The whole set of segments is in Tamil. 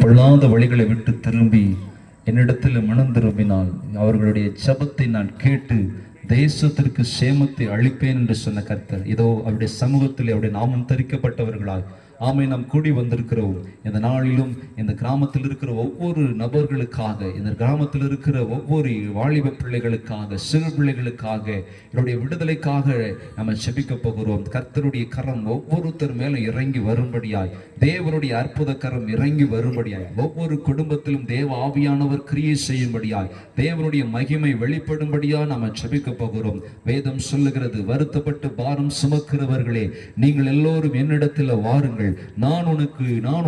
பொல்லாத வழிகளை விட்டு திரும்பி என்னிடத்தில் மனம் திரும்பினால் அவர்களுடைய ஜெபத்தை நான் கேட்டு தேசத்திற்கு சேமத்தை அளிப்பேன் என்று சொன்ன கர்த்தர் இதோ அவருடைய சமூகத்தில் அவருடைய நாமம் தரிக்கப்பட்டவர்களாய் ஆமை நாம் கூடி வந்திருக்கிறோம். இந்த நாளிலும் இந்த கிராமத்தில் இருக்கிற ஒவ்வொரு நபர்களுக்காக, இந்த கிராமத்தில் இருக்கிற ஒவ்வொரு வாலிப பிள்ளைகளுக்காக, சிறு பிள்ளைகளுக்காக, என்னுடைய விடுதலைக்காக நம்ம செபிக்க போகிறோம். கர்த்தருடைய கரம் ஒவ்வொருத்தர் மேலும் இறங்கி வரும்படியாய், தேவனுடைய அற்புத கரம் இறங்கி வரும்படியாய், ஒவ்வொரு குடும்பத்திலும் தேவ ஆவியானவர் கிரியை செய்யும்படியாய், தேவனுடைய மகிமை வெளிப்படும்படியா நம்ம செபிக்க போகிறோம். வேதம் சொல்லுகிறது, வருத்தப்பட்டு பாரம் சுமக்கிறவர்களே நீங்கள் எல்லோரும் என்னிடத்தில் வாருங்கள், நான்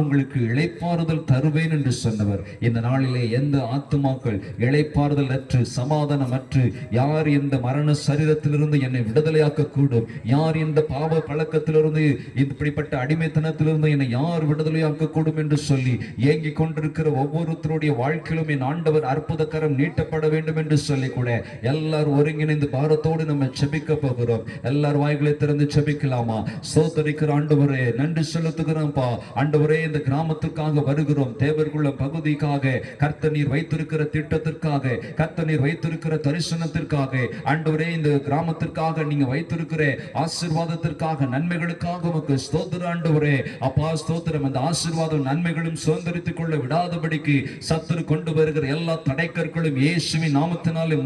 உங்களுக்கு இளைப்பாறுதல் தருவேன் என்று சொன்னவர். இந்த நாளிலே எந்த ஆத்துமாக்கள் இளைப்பாறுதல் அற்று சமாதானம் அற்று, யார் இந்த மரண சரீரத்திலிருந்து என்னை விடுதலையாக்க கூடும், யார் இந்த பாவ பழக்கத்திலிருந்து இப்படிப்பட்ட அடிமைத்தனத்திலிருந்து என்னை யார் விடுதலையாக்க கூடும் என்று சொல்லி ஏங்கிக் கொண்டிருக்கிற ஒவ்வொருத்தருடைய வாழ்க்கையிலும் என் ஆண்டவர் அற்புத கரம் நீட்டப்பட வேண்டும் என்று சொல்லி கூட எல்லாரும் ஒருங்கிணைந்து பாரத்தோடு நம்ம செபிக்க போகிறோம். எல்லாரும் வாய்களை திறந்து செபிக்கலாமா? சோதரிக்கிற ஆண்டவரே நன்றி செலுத்துகிறோம்ப்பா. ஆண்டவரே இந்த கிராமத்துக்காக வருகிறோம், தேவர்குள்ள பகுதிக்காக, கர்த்தர் நீர் வைத்திருக்கிற திட்டத்திற்காக, கர்த்தர் நீர் வைத்திருக்கிற தரிசனத்திற்காக, ஆண்டவரே இந்த கிராமத்திற்காக நீங்க வைத்திருக்கிற ஆசீர்வாதத்திற்காக, நன்மைகளுக்காக உமக்கு ஸ்தோத்திரம் ஆண்டவரே. அப்பா ஸ்தோத்திரம். அந்த ஆசீர்வாதம் நன்மைகளும் சுதந்திரித்துக் கொள்ள விடாதபடிக்கு சத்துரு கொண்டு வருகிற எல்லா தடைக்கற்களும் இயேசுவின் நாமத்தினாலே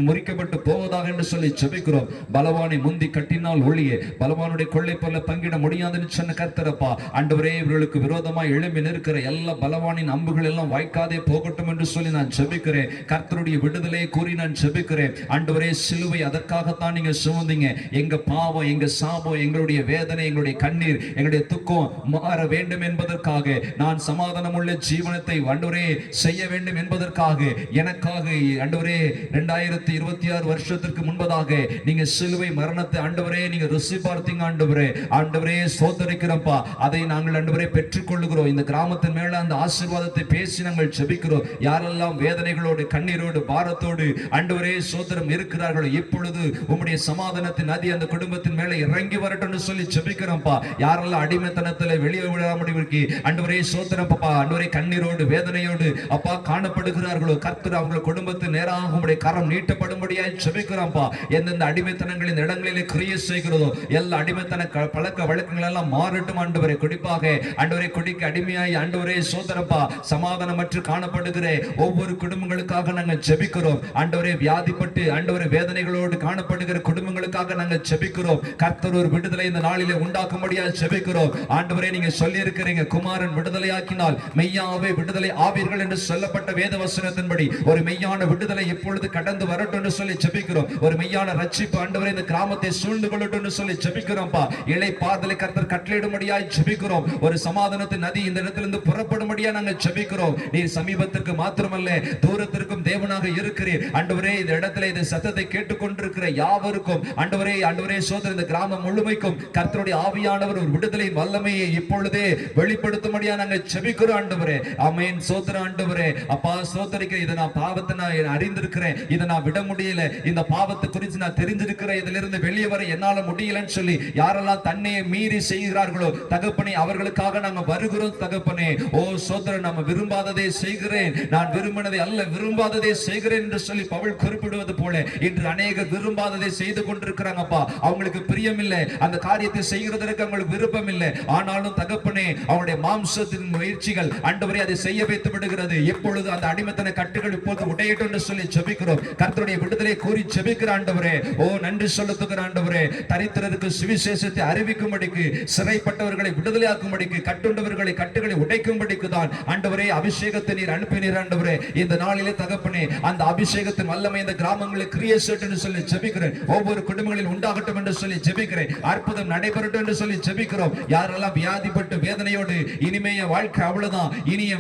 முறிக்கப்பட்டு போவதாக என்று சொல்லி செபிக்கிறோம். பலவானை முந்தி கட்டினால் ஒளியே பலவானுடைய கொள்ளை போல பங்கிட முடியாதுன்னு சொன்ன கர்த்தரப்பா, ஆண்டவரே இவர்களுக்கு விரோதமாய் எழும்பி நிற்கிற எல்லா பலவானின் அம்புகள் எல்லாம் வாய்க்காதே போகட்டும் என்று சொல்லி நான் ஜெபிக்கிறேன். கர்த்தருடைய விடுதலை கூறி நான் ஜெபிக்கிறேன். ஆண்டவரே சிலுவை அதற்காகத்தான் நீங்க சுமந்தீங்க. எங்க பாவம், எங்க சாபம், எங்களுடைய வேதனை, எங்களுடைய கண்ணீர், எங்களுடைய துக்கம் மாற வேண்டும் என்பதற்காக, நான் சமாதானம் உள்ள ஜீவனத்தை ஆண்டவரே செய்ய வேண்டும் என்பதற்காக, எனக்காக ஆண்டவரே 2026 வருஷத்திற்கு முன்பதாக நீங்க சிலுவை மரணத்தை ஆண்டவரே நீங்க ருசி பார்த்தீங்க ஆண்டவரே. ஆண்டவரே சோதரிக்கிறப்பா, அதை நாங்கள் ஆண்டவரே பெற்றுக் கொள்ளுகிறோம். இந்த கிராமத்தின் மேல அந்த ஆசீர்வாதத்தை பேசி நாங்கள் ஜெபிக்கிறோம். யாரெல்லாம் வேதனைகளோடு கண்ணீரோடு பாரத்தோடு ஆண்டவரே சோதரம் இருக்கிறார்களோ, இப்பொழுது உம்முடைய சமாதானத்தின் நதி அந்த குடும்பத்தின் மேல இறங்கி வரட்டும் சொல்லி ஜெபிக்கிறோம்ப்பா. யாரெல்லாம் அடிமைத்தனத்துல வெளியே விடாமடிக்கு ஆண்டவரே சோதரம் பாப்பா, ஆண்டவரே கண்ணீரோடு வேதனையோடு அப்பா காணப்படுகிறார்களோ, கர்த்தர் அவங்க குடும்பத்தின் நேராக உம்முடைய கரம் நீட்டப்படும்படியாய் ஜெபிக்கிறோம்ப்பா. எந்தெந்த அடிமைத்தனங்களின் இடங்களிலே கிரியை செய்கிறதோ எல்லா அடிமைத்தன பழக்க வழக்கங்கள் எல்லாம் மாறட்டும் ஆண்டவரே. குறிப்பாக ஆண்டவரே குடிக்கு அடிமையாய் ஆண்டவரே சோதரப்பா சமாதானமற்று காணப்படுகிற ஒவ்வொரு குடும்பங்களுக்காக நாங்கள் ஜெபிக்கிறோம். ஆண்டவரே வியாதிப்பட்டு ஆண்டவரே வேதனைகளோடு காணப்படுகிற குடும்பங்களுக்காக நாங்கள் ஜெபிக்கிறோம். கர்த்தர் ஒரு விடுதலை இந்த நாளிலே உண்டாக்கும்படியாக ஜெபிக்கிறோம். ஆண்டவரே நீங்க சொல்லி இருக்கிறீங்க, குமாரன் விடுதலையாக்கினால் மெய்யாவே விடுதலை ஆவீர்கள் என்று சொல்லப்பட்ட வேத வசனத்தின்படி ஒரு மெய்யான விடுதலை இப்பொழுது கடந்து வரட்டும் என்று சொல்லி ஜெபிக்கிறோம். ஒரு மெய்யான ரட்சிப்பு ஆண்டவரே இந்த கிராமத்தை சூழ்ந்து கொள்ளட்டும் என்று சொல்லி ஜெபிக்கிறோம்ப்பா. இளைப்பாறுதலை கர்த்தர் கட்டளையிடும்படியாய் ஜெபிக்கிறோம். ஒரு சமாதானத்தின் நதி இந்த இடத்திலிருந்து புறப்படும்படியா நாங்கள் ஜெபிக்கிறோம். நீர் சமீபத்திற்கு மாத்திரமல்ல தூரத்திற்கும் தேவனாக இருக்கிறீர் ஆண்டவரே. இந்த இடத்துல இந்த சத்தத்தை கேட்டுக்கொண்டிருக்கிற யாவருக்கும் ஆண்டவரே சோதர இந்த கிராமம் முழுமைக்கும் கர்த்தருடைய ஆவியானவர் ஒரு விடுதலையின் வல்லமையை இப்பொழுதே வெளிப்படுத்தும்படியா நாங்கள் ஜெபிக்கிறோம் ஆண்டவரே. ஆமென். சோதர ஆண்டவரே அப்பா சோதரிக்க, இதை நான் பாவத்தை நான் அறிந்திருக்கிறேன், இதை நான் விட முடியல, இந்த பாவத்தை குறித்து நான் தெரிஞ்சிருக்கிறேன், இதிலிருந்து வெளியே வர என்னால முடியலன்னு சொல்லி யாரெல்லாம் தன்னையை மீறி செய்கிறார்களோ தகப்பனே, அவர்களுக்காக நாங்கள் வருகிறோம் தகப்பனே. ஓ சோதர, நம்ம விரும்பாததை செய்கிறேன், நான் விரும்பினதை அல்ல விரும்பாததை செய்கிறேன் என்று சொல்லி பவுல் குறிப்பிடுவது போல இன்று அநேகர் விரும்பாததை செய்து கொண்டிருக்கிறாங்கப்பா. அவங்களுக்கு பிரியம் இல்லை, அந்த காரியத்தை செய்கிறதற்கு அவங்களுக்கு விருப்பம் இல்லை. ஆனாலும் தகப்பனே அவருடைய மாம்சத்தின் முயற்சிகள் ஆண்டவரே அதை செய்ய வைத்து விடுகிறது. இப்பொழுது அந்த அடிமைத்தன கட்டுகள் இப்போது உடையட்டும் என்று சொல்லி ஜெபிக்கிறோம். கர்த்தருடைய விடுதலை கூறி ஜெபிக்கிற ஆண்டவரே, ஓ நன்றி செலுத்துகிற ஆண்டவரே. தரித்திரருக்கு சுவிசேஷத்தை அறிவிக்கும்படிக்கு, சிறைப்பட்டவர்களை விடுதலையாக்கும்படிக்கு, கட்டுண்டவர்களை கட்டுகளை உடைக்கும்படிக்கு தான் ஆண்டவரே அபிஷேகத்தை நீர் அனுப்பினீர் ஆண்டவரே. இந்த நாளிலே தகப்பனே அந்த அபிஷேகத்தின் வல்லமை இந்த கிராமங்களில் கிரியேட் என்று சொல்லி ஜெபிக்கிறேன். ஒவ்வொரு குடும்பங்களில் உண்டாகட்டும் என்று சொல்லி ஜெபிக்கிறேன். அற்புதம் நடைபெறட்டும் என்று சொல்லி ஜெபிக்கிறோம். யாரெல்லாம் வியாதிப்பட்டு வேதனையோடு இனிமைய வாழ்க்கை அவ்வளவுதான், இனிய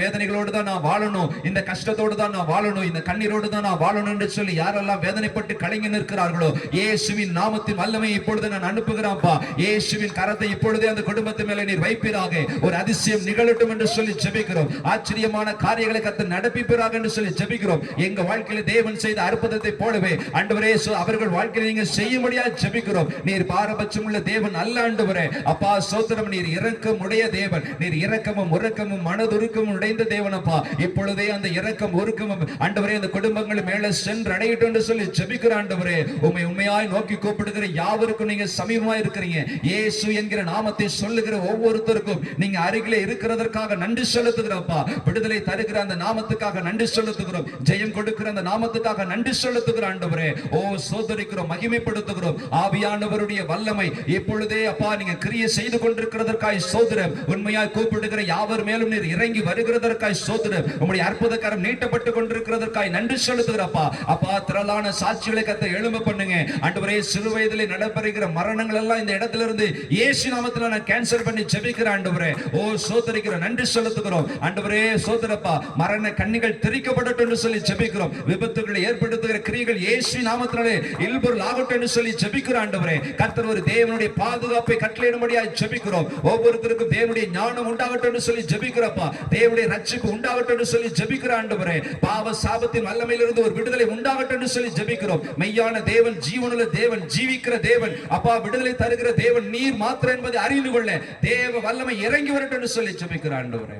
வேதனைகளோடு தான் நான் வாழணும், இந்த கஷ்டத்தோடு தான் நான் வாழணும், இந்த கண்ணீரோடு தான் நான் வாழணும் என்று சொல்லி யாரெல்லாம் வேதனைப்பட்டு கலங்கி நிற்கிறார்களோ, இயேசுவின் நாமத்தின் வல்லமை இப்பொழுது நான் அனுப்புகிறேன்ப்பா. இயேசுவின் கரத்தை இப்பொழுதே அந்த குடும்ப குடும்பத்து மேல நீர் வைப்பீராக. ஒரு அதிசயம் நிகழட்டும் என்று சொல்லி ஜெபிக்கிறோம். ஆச்சரியமான காரியங்களை கர்த்தர் நடப்பிப்பீராக என்று சொல்லி ஜெபிக்கிறோம். எங்க வாழ்க்கையில தேவன் செய்த அற்புதத்தை போலவே ஆண்டவரே அவர்கள் வாழ்க்கையில நீங்க செய்யும்படியா ஜெபிக்கிறோம். நீர் பாரபட்சம் உள்ள தேவன் அல்ல ஆண்டவரே. அப்பா ஸ்தோத்திரம். நீர் இரக்கம் உடைய தேவன். நீர் இரக்கமும் உருக்கமும் மனதுருக்கமும் உடைந்த தேவன் அப்பா. இப்பொழுதே அந்த இரக்கம் உருக்கமும் ஆண்டவரே அந்த குடும்பங்கள் மேல சென்று அடையட்டும் என்று சொல்லி ஜெபிக்கிற ஆண்டவரே. உம்மை உண்மையாய் நோக்கி கூப்பிடுகிற யாவருக்கும் நீங்க சமீபமாய் இருக்கிறீங்க. இயேசு என்கிற நாமத்தை சொல்லுகிற ஒவ்வொருத்தருக்கும் நீங்க அருகிலே இருக்கிறதற்காக நன்றி செலுத்துகிறப்பா. விடுதலை தருகிற அந்த நாமத்துக்காக நன்றி செலுத்துகிறோம். ஜெயம் கொடுக்கிற அந்த நாமத்துக்காக நன்றி செலுத்துகிற ஆண்டவரே. ஓ சோதரிக்கிறோம், மகிமைப்படுத்துகிறோம். ஆவியானவருடைய வல்லமை இப்பொழுதே அப்பா நீங்க கிரியை செய்து கொண்டிருக்கிறதற்காய் சோதரம். உண்மையாய் கூப்பிடுகிற யாவர் மேலும் நீர் இறங்கி வருகிறதற்காய் சோதரம். உம்முடைய அற்புதக்கரம் நீட்டப்பட்டு கொண்டிருக்கிறதற்காய் நன்றி செலுத்துகிறப்பா. அப்பா திரளான சாட்சிகளை கர்த்தர் எழும்ப பண்ணுங்க ஆண்டவரே. சிறு வயதிலே நடைபெறுகிற மரணங்கள் எல்லாம் இந்த இடத்துல இருந்து இயேசு நாமத்தில் நான் கேன்சல் பண்ணி ஜெபிக்கிறேன் ஆண்டவரே. ஓ சோதரிக்கிற நன்றி செலுத்துகிறோம் ஆண்டவரே. சோதரப்பா மரண கண்ணிகள் திரிக்கப்படட்டும் என்று சொல்லி ஜெபிக்கிறோம். விபத்துகளை ஏற்படுத்துகிற கிரியைகள் இயேசு நாமத்தினாலே இல்பொருள் ஆகட்டும் என்று சொல்லி ஜெபிக்கிற ஆண்டவரே. கர்த்தர் ஒரு தேவனுடைய பாதுகாப்பை கட்டளையிடும்படியாய் ஜெபிக்கிறோம். ஒவ்வொருத்தருக்கும் தேவனுடைய ஞானம் உண்டாகட்டும் என்று சொல்லி ஜெபிக்கிறப்பா. தேவனுடைய ரட்சிப்பு உண்டாகட்டும் என்று சொல்லி ஜெபிக்கிற ஆண்டவரே. பாவ சாபத்தின் வல்லமையிலிருந்து ஒரு விடுதலை உண்டாகட்டும் என்று சொல்லி ஜெபிக்கிறோம். மெய்யான தேவன், ஜீவனுள்ள தேவன், ஜீவிக்கிற தேவன் அப்பா, விடுதலை தருகிற தேவன் நீர் மாத்திரம் என்பதை அறிந்து கொள்ள தேவ வல்லமை இறங்கி வரட்டும் என்று சொல்லி ஜெபிக்கிற ஆண்டவரே.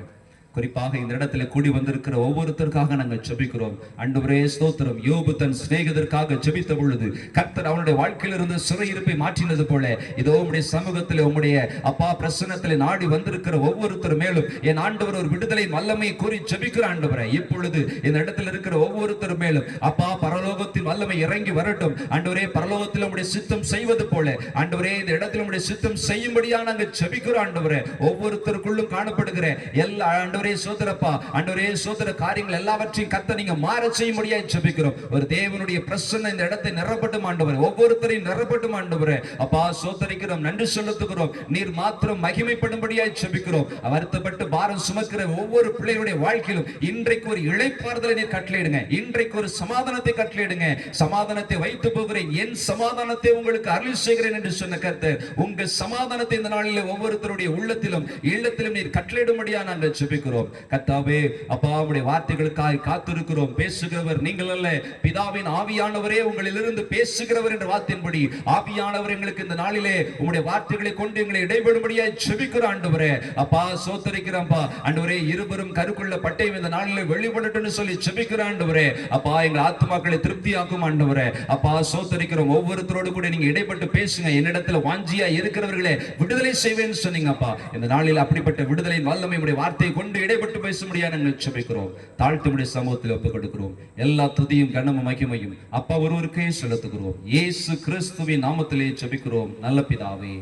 குறிப்பாக இந்த இடத்துல கூடி வந்திருக்கிற ஒவ்வொருத்தருக்காக நாங்கள் ஜெபிக்கிறோம் ஆண்டவரே. ஸ்தோத்திரம். யோபு தன் சிநேகிதருக்காக ஜெபித்த பொழுது கர்த்தர் அவனுடைய வாழ்க்கையில் இருந்து சிறையிருப்பை மாற்றினது போல இதோ உம்முடைய சமூகத்தில் உம்முடைய அப்பா பிரசன்னத்தில் நாடி வந்திருக்கிற ஒவ்வொருத்தர் மேலும் என் ஆண்டவர் ஒரு விடுதலை வல்லமை கூறி ஜெபிக்கிற ஆண்டவரே. இப்பொழுது இந்த இடத்துல இருக்கிற ஒவ்வொருத்தர் மேலும் அப்பா பரலோகத்தின் வல்லமை இறங்கி வரட்டும் ஆண்டவரே. பரலோகத்தில் உம்முடைய சித்தம் செய்வது போல ஆண்டவரே இந்த இடத்துல உம்முடைய சித்தம் செய்யும்படியா நாங்கள் ஜெபிக்கிறோம் ஆண்டவரே. ஒவ்வொருத்தருக்குள்ளும் காணப்படுகிற எல்லா சோதரப்பா ஆண்டவரே சோதர காரியங்கள் எல்லாவற்றையும் கர்த்தர் நீங்க மாற செய்யும்படியாய் ஜெபிக்கிறோம். ஒரு தேவனுடைய பிரசன்னம் இந்த இடத்தை நிரப்பட்டும் ஆண்டவரே. ஒவ்வொருத்தரையும் நிரப்பட்டும் ஆண்டவரே. அப்பா சோதரிக்கிறோம், நன்றி செலுத்துகிறோம். நீர் மாத்திரம் மகிமைப்படும்படியாய் ஜெபிக்கிறோம். வருத்தப்பட்டு பாரம் சுமக்கிற ஒவ்வொரு பிள்ளைகளுடைய வாழ்க்கையிலும் இன்றைக்கு ஒரு இளைப்பாறுதலை நீர் கட்டளையிடுங்க. இன்றைக்கு ஒரு சமாதானத்தை கட்டளையிடுங்க. சமாதானத்தை வைத்து போகிறேன், என் சமாதானத்தை உங்களுக்கு அருள் செய்கிறேன் என்று சொன்ன கர்த்தர் உங்க சமாதானத்தை இந்த நாளில் ஒவ்வொருத்தருடைய உள்ளத்திலும் இல்லத்திலும் நீர் கட்டளையிடும்படியா நாங்கள் ஜெபிக்கிறோம். கர்த்தாவே அப்பா உம்முடைய வார்த்தைகளுக்காக காத்திருக்கிறோம். பேசுகிறவர் நீங்கள் அல்ல, பிதாவின் ஆவியானவரே உங்களிலிருந்து பேசுகிறவர் என்ற வார்த்தையின்படி ஆவியானவர் எங்களுக்கு இந்த நாளிலே உம்முடைய வார்த்தைகளை கொண்டு எங்களை இடைபடும்படியாய் ஜெபிக்கிறோம் ஆண்டவரே. அப்பா சோதரிக்கிறோம்ப்பா ஆண்டவரே. இருவரும் கருக்குள்ள பட்டயம் இந்த நாளிலே வெளிப்படட்டும்னு சொல்லி ஜெபிக்கிறோம் ஆண்டவரே. அப்பா எங்கள் ஆத்துமாக்களை திருப்தியாக்கும் ஆண்டவரே. அப்பா சோதரிக்கிறோம். ஒவ்வொருத்தரோடு கூட நீங்க இடைப்பட்டு பேசுங்க. என்னிடத்துல வாஞ்சியா இருக்கிறவர்களே விடுதலை செய்வேன்னு சொன்னீங்கப்பா. இந்த நாளில் அப்படிப்பட்ட விடுதலை வல்லமை உடைய வார்த்தையை கொண்டு இடைப்பட்டு பேச முடியாது நாங்கள் ஜெபிக்கிறோம். தாழ்த்துடைய சமூகத்தில் ஒப்புக் கொடுக்கிறோம். எல்லா துதியும் கனமும் மகிமையும் அப்பா ஒருவருக்கே செலுத்துகிறோம். இயேசு கிறிஸ்துவின் நாமத்திலே ஜெபிக்கிறோம் நல்ல பிதாவே,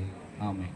ஆமென்.